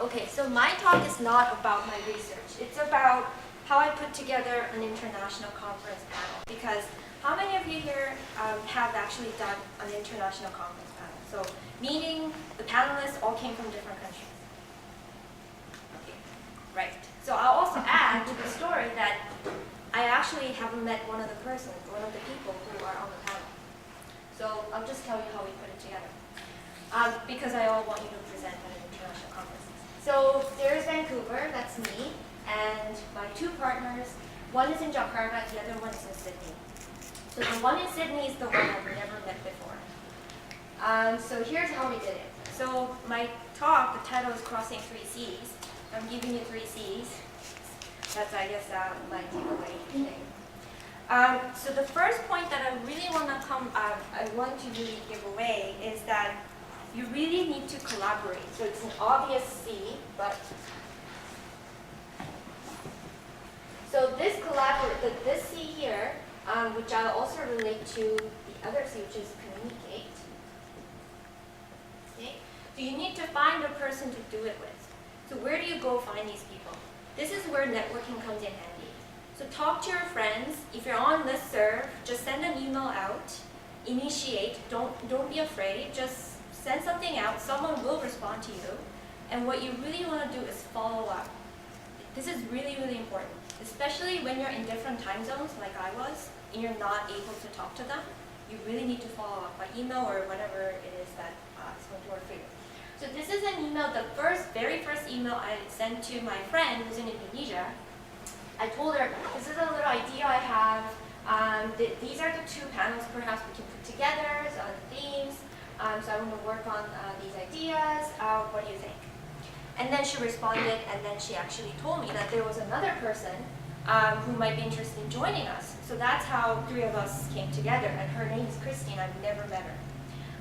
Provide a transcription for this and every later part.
Okay, so my talk is not about my research. It's about how I put together an international conference panel. Because how many of you here have actually done an international conference panel? So meaning the panelists all came from different countries. Okay, right. So I'll also add to the story that I actually haven't met one of the people who are on the panel. So I'll just tell you how we put it together. Because I all want you to present at an international conference. So there's Vancouver, that's me, and my two partners. One is in Jakarta, the other one is in Sydney. So the one in Sydney is the one I've never met before. So here's how we did it. So my talk, the title is Crossing 3 Seas. I'm giving you 3 C's. That's, I guess, my takeaway thing. So the first point that I really want to really give away is that you really need to collaborate. So it's an obvious C, but so this C here, which I'll also relate to the other C, which is communicate. Okay, so you need to find a person to do it with. So where do you go find these people? This is where networking comes in handy. So talk to your friends. If you're on listserv, just send an email out. Initiate. Don't be afraid. Just send something out. Someone will respond to you. And what you really want to do is follow up. This is really, really important, especially when you're in different time zones, like I was, and you're not able to talk to them. You really need to follow up by email or whatever it is that is going to work for you. So this is an email, the very first email I sent to my friend who's in Indonesia. I told her, this is a little idea I have. These are the 2 panels perhaps we can put together, so the themes. So I want to work on these ideas. What do you think? And then she responded, and then she actually told me that there was another person who might be interested in joining us. So that's how 3 of us came together, and her name is Christine. I've never met her.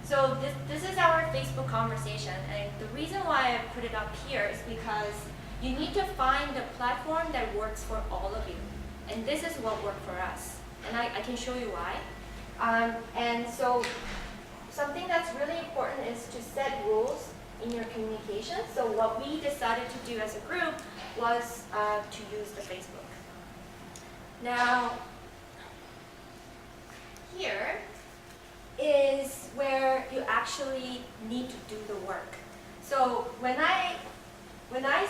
So this is our Facebook conversation, and the reason why I put it up here is because you need to find a platform that works for all of you. And this is what worked for us. And I can show you why. And so something that's really important is to set rules in your communication. So what we decided to do as a group was to use the Facebook. Now, here is where you actually need to do the work. So when I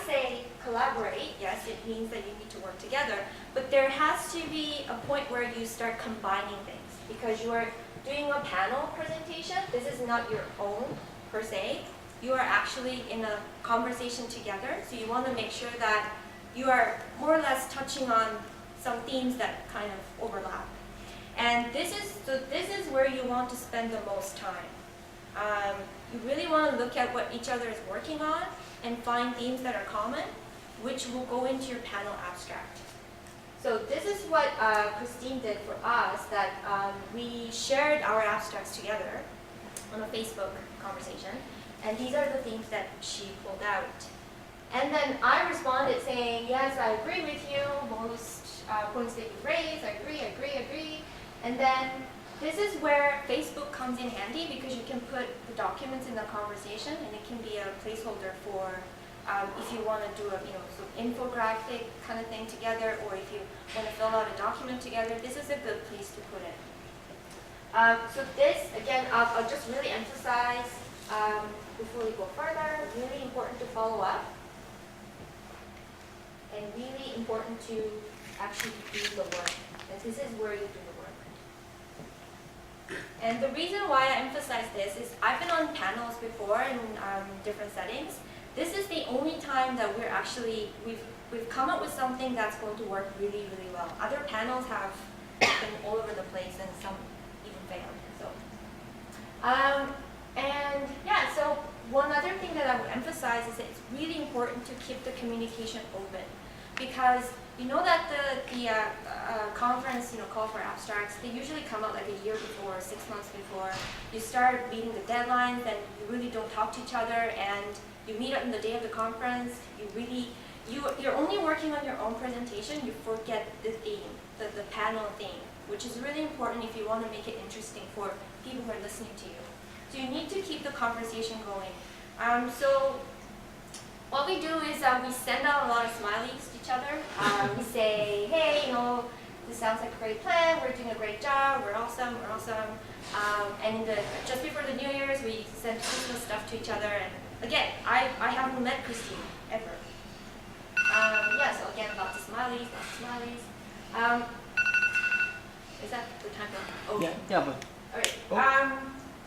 say collaborate, yes, it means that you need to work together, but there has to be a point where you start combining things because you are doing a panel presentation. This is not your own per se. You are actually in a conversation together, so you want to make sure that you are more or less touching on some themes that kind of overlap. And this is where you want to spend the most time. You really want to look at what each other is working on and find themes that are common, which will go into your panel abstract. So this is what Christine did for us, that we shared our abstracts together on a Facebook conversation, and these are the themes that she pulled out. And then I responded saying, yes, I agree with you, most points that you raised, I agree. And then this is where Facebook comes in handy because you can put the documents in the conversation, and it can be a placeholder for if you want to do a infographic kind of thing together, or if you want to fill out a document together, this is a good place to put it. So this, again, I'll just really emphasize before we go further, really important to follow up, and really important to actually do the work. And this is where you do the work. And the reason why I emphasize this is I've been on panels before in different settings. This is the only time that we've come up with something that's going to work really, really well. Other panels have been all over the place, and some even failed. So, and yeah, so one other thing that I would emphasize is that it's really important to keep the communication open, because you know that the conference, call for abstracts, they usually come out like a year before, 6 months before. You start meeting the deadlines, and you really don't talk to each other, and you meet up on the day of the conference. You're only working on your own presentation. You forget the theme, the panel theme, which is really important if you want to make it interesting for people who are listening to you. So you need to keep the conversation going. So What we do is we send out a lot of smileys to each other. We say, hey, this sounds like a great plan, we're doing a great job, we're awesome, we're awesome. And just before the New Year's, we send Christmas stuff to each other. And again, I haven't met Christine ever. Yeah, so again, lots of smileys, lots of smileys. Is that the time? Oh. Yeah, but. Alright.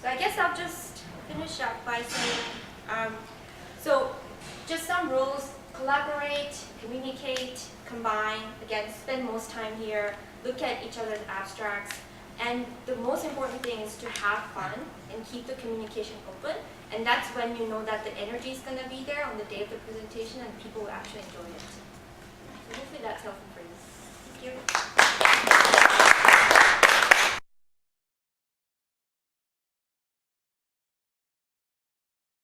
So I guess I'll just finish up by saying, so just some rules: collaborate, communicate, combine. Again, spend most time here. Look at each other's abstracts. And the most important thing is to have fun and keep the communication open. And that's when you know that the energy is going to be there on the day of the presentation and people will actually enjoy it. So hopefully that's helpful for you. Thank you.